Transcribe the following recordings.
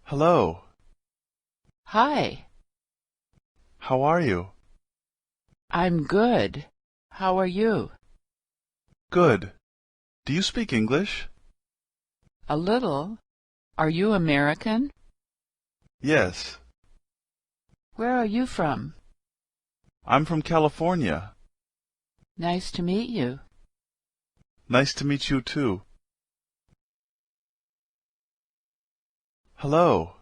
Hello. Hi, How are you? I'm good. How are you? Good. Do you speak English? A little. Are you American? Yes. Where are you from? I'm from California. Nice to meet you. Nice to meet you too. Hello.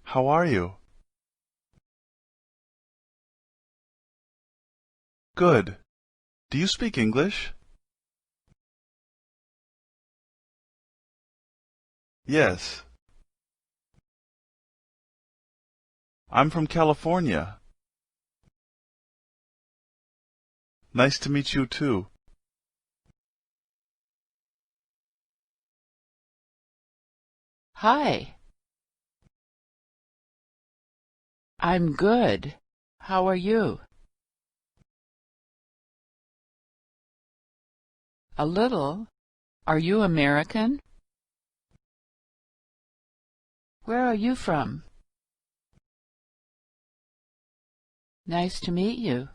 How are you? Good. Do you speak English? Yes. I'm from California. Nice to meet you too. Hi, I'm good. How are you? A little. Are you American? Where are you from? Nice to meet you.